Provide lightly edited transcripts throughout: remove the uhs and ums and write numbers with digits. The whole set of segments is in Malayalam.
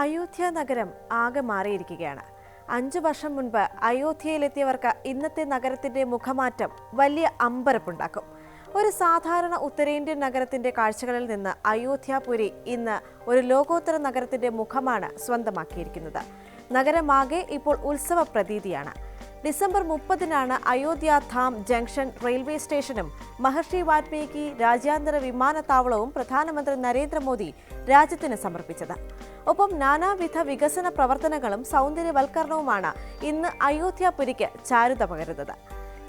അയോധ്യ നഗരം ആകെ മാറിയിരിക്കുകയാണ്. 5 വർഷം മുൻപ് അയോധ്യയിലെത്തിയവർക്ക് ഇന്നത്തെ നഗരത്തിന്റെ മുഖമാറ്റം വലിയ അമ്പരപ്പുണ്ടാക്കും. ഒരു സാധാരണ ഉത്തരേന്ത്യൻ നഗരത്തിന്റെ കാഴ്ചകളിൽ നിന്ന് അയോധ്യാപുരി ഇന്ന് ഒരു ലോകോത്തര നഗരത്തിന്റെ മുഖമാണ് സ്വന്തമാക്കിയിരിക്കുന്നത്. നഗരമാകെ ഇപ്പോൾ ഉത്സവ പ്രതീതിയാണ്. ഡിസംബർ 30-നാണ് അയോധ്യ ധാം ജംഗ്ഷൻ റെയിൽവേ സ്റ്റേഷനും മഹർഷി വാൽമീകി രാജ്യാന്തര വിമാനത്താവളവും പ്രധാനമന്ത്രി നരേന്ദ്രമോദി രാജ്യത്തിന് സമർപ്പിച്ചത്. ഒപ്പം നാനാവിധ വികസന പ്രവർത്തനങ്ങളും സൗന്ദര്യവൽക്കരണവുമാണ് ഇന്ന് അയോധ്യാപുരിക്ക് ചാരുത പകരുന്നത്.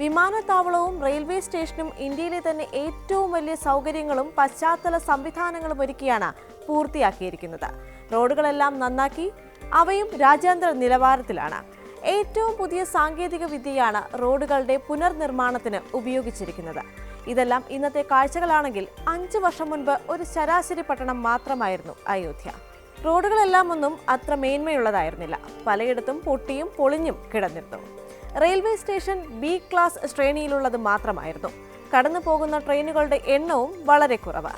വിമാനത്താവളവും റെയിൽവേ സ്റ്റേഷനും ഇന്ത്യയിലെ തന്നെ ഏറ്റവും വലിയ സൗകര്യങ്ങളും പശ്ചാത്തല സംവിധാനങ്ങളും ഒരുക്കിയാണ് പൂർത്തിയാക്കിയിരിക്കുന്നത്. റോഡുകളെല്ലാം നന്നാക്കി അവയും രാജ്യാന്തര നിലവാരത്തിലാണ്. ഏറ്റവും പുതിയ സാങ്കേതിക വിദ്യയാണ് റോഡുകളുടെ പുനർനിർമ്മാണത്തിന് ഉപയോഗിച്ചിരിക്കുന്നത്. ഇതെല്ലാം ഇന്നത്തെ കാഴ്ചകളാണെങ്കിൽ 5 വർഷം മുൻപ് ഒരു ശരാശരി പട്ടണം മാത്രമായിരുന്നു അയോധ്യ. റോഡുകളെല്ലാം ഒന്നും അത്ര മേന്മയുള്ളതായിരുന്നില്ല. പലയിടത്തും പൊട്ടിയും പൊളിഞ്ഞും കിടന്നിരുന്നു. റെയിൽവേ സ്റ്റേഷൻ ബി ക്ലാസ് ശ്രേണിയിലുള്ളത് മാത്രമായിരുന്നു. കടന്നു പോകുന്ന ട്രെയിനുകളുടെ എണ്ണവും വളരെ കുറവ്.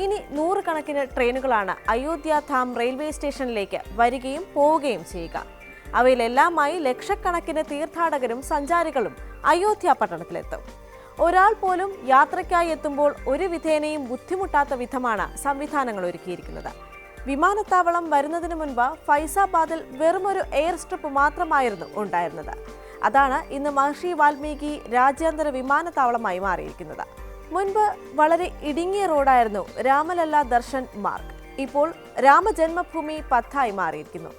ഇനി 100 കണക്കിന് ട്രെയിനുകളാണ് അയോധ്യ ധാം റെയിൽവേ സ്റ്റേഷനിലേക്ക് വരികയും പോവുകയും ചെയ്യുക. അവയിലെല്ലാമായി ലക്ഷക്കണക്കിന് തീർത്ഥാടകരും സഞ്ചാരികളും അയോധ്യ പട്ടണത്തിലെത്തും. ഒരാൾ പോലും യാത്രയ്ക്കായി എത്തുമ്പോൾ ഒരു വിധേനയും ബുദ്ധിമുട്ടാത്ത വിധമാണ് സംവിധാനങ്ങൾ ഒരുക്കിയിരിക്കുന്നത്. വിമാനത്താവളം വരുന്നതിന് മുൻപ് ഫൈസാബാദിൽ വെറുമൊരു എയർ സ്ട്രിപ്പ് മാത്രമായിരുന്നു ഉണ്ടായിരുന്നത്. അതാണ് ഇന്ന് മഹർഷി വാൽമീകി രാജ്യാന്തര വിമാനത്താവളമായി മാറിയിരിക്കുന്നത്. മുൻപ് വളരെ ഇടുങ്ങിയ റോഡായിരുന്നു രാമലല്ല ദർശൻ മാർഗ്. ഇപ്പോൾ രാമജന്മഭൂമി പഥായി മാറിയിരിക്കുന്നു.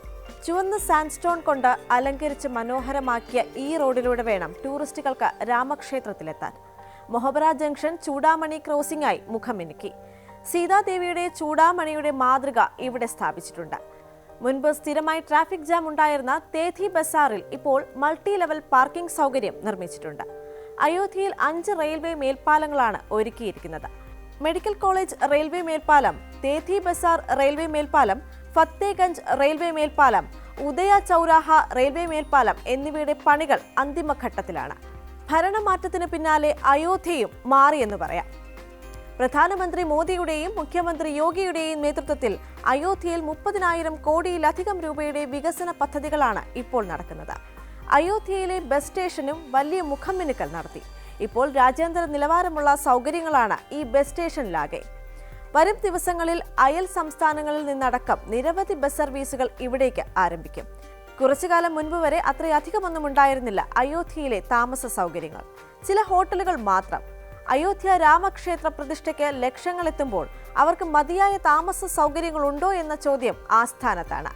ചുവന്ന സാൻഡ്സ്റ്റോൺ കൊണ്ട് അലങ്കരിച്ച് മനോഹരമാക്കിയ ഈ റോഡിലൂടെ വേണം ടൂറിസ്റ്റുകൾക്ക് രാമക്ഷേത്രത്തിലെത്താൻ. മൊഹബറ ജംഗ്ഷൻ ചൂടാമണി ക്രോസിംഗായി മുഖമിനുക്കി. സീതാദേവിയുടെ ചൂടാമണിയുടെ മാതൃക ഇവിടെ സ്ഥാപിച്ചിട്ടുണ്ട്. മുൻപ് സ്ഥിരമായി ട്രാഫിക് ജാം ഉണ്ടായിരുന്ന തേഥി ബസാറിൽ ഇപ്പോൾ മൾട്ടി ലെവൽ പാർക്കിംഗ് സൗകര്യം നിർമ്മിച്ചിട്ടുണ്ട്. അയോധ്യയിൽ 5 റെയിൽവേ മേൽപ്പാലങ്ങളാണ് ഒരുക്കിയിരിക്കുന്നത്. മെഡിക്കൽ കോളേജ് റെയിൽവേ മേൽപ്പാലം, തേഥി ബസാർ റെയിൽവേ മേൽപ്പാലം, ഫത്തേഗഞ്ച് റെയിൽവേ മേൽപ്പാലം, ഉദയ ചൗരാഹ റെയിൽവേ മേൽപ്പാലം എന്നിവയുടെ പണികൾ അന്തിമഘട്ടത്തിലാണ്. ഭരണമാറ്റത്തിന് പിന്നാലെ അയോധ്യയും മാറിയെന്ന് പറയാം. പ്രധാനമന്ത്രി മോദിയുടെയും മുഖ്യമന്ത്രി യോഗിയുടെയും നേതൃത്വത്തിൽ അയോധ്യയിൽ 30,000 കോടിയിലധികം രൂപയുടെ വികസന പദ്ധതികളാണ് ഇപ്പോൾ നടക്കുന്നത്. അയോധ്യയിലെ ബസ് സ്റ്റേഷനും വലിയ മുഖംമിനുക്കൽ നടത്തി. ഇപ്പോൾ രാജ്യാന്തര നിലവാരമുള്ള സൗകര്യങ്ങളാണ് ഈ ബസ് സ്റ്റേഷനിലാകെ. വരും ദിവസങ്ങളിൽ അയൽ സംസ്ഥാനങ്ങളിൽ നിന്നടക്കം നിരവധി ബസ് സർവീസുകൾ ഇവിടേക്ക് ആരംഭിക്കും. കുറച്ചുകാലം മുൻപ് വരെ അത്രയധികമൊന്നും ഉണ്ടായിരുന്നില്ല അയോധ്യയിലെ താമസ സൗകര്യങ്ങൾ. ചില ഹോട്ടലുകൾ മാത്രം. അയോധ്യ രാമക്ഷേത്ര പ്രതിഷ്ഠയ്ക്ക് ലക്ഷങ്ങൾ എത്തുമ്പോൾ അവർക്ക് മതിയായ താമസ സൗകര്യങ്ങളുണ്ടോ എന്ന ചോദ്യം ആസ്ഥാനത്താണ്.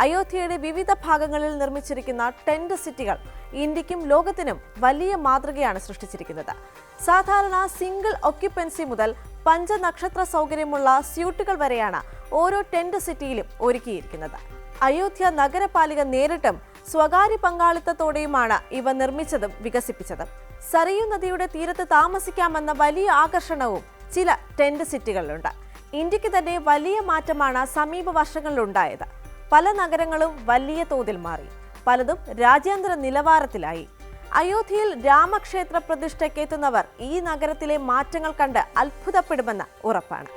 അയോധ്യയുടെ വിവിധ ഭാഗങ്ങളിൽ നിർമ്മിച്ചിരിക്കുന്ന ടെന്റ് സിറ്റികൾ ഇന്ത്യക്കും ലോകത്തിനും വലിയ മാതൃകയാണ് സൃഷ്ടിച്ചിരിക്കുന്നത്. സാധാരണ സിംഗിൾ ഒക്യുപ്പൻസി മുതൽ പഞ്ചനക്ഷത്ര സൗകര്യമുള്ള സ്യൂട്ടുകൾ വരെയാണ് ഓരോ ടെന്റ് സിറ്റിയിലും ഒരുക്കിയിരിക്കുന്നത്. അയോധ്യ നഗരപാലിക നേരിട്ടും സ്വകാര്യ പങ്കാളിത്തത്തോടെയുമാണ് ഇവ നിർമ്മിച്ചതും വികസിപ്പിച്ചതും. സരയൂ നദിയുടെ തീരത്ത് താമസിക്കാമെന്ന വലിയ ആകർഷണവും ചില ടെന്റ് സിറ്റികളിലുണ്ട്. ഇന്ത്യക്ക് തന്നെ വലിയ മാറ്റമാണ് സമീപ വർഷങ്ങളിലുണ്ടായത്. പല നഗരങ്ങളും വലിയ തോതിൽ മാറി. പലതും രാജ്യാന്തര നിലവാരത്തിലായി. അയോധ്യയിൽ രാമക്ഷേത്ര പ്രതിഷ്ഠയ്ക്ക് എത്തുന്നവർ ഈ നഗരത്തിലെ മാറ്റങ്ങൾ കണ്ട് അത്ഭുതപ്പെടുമെന്ന് ഉറപ്പാണ്.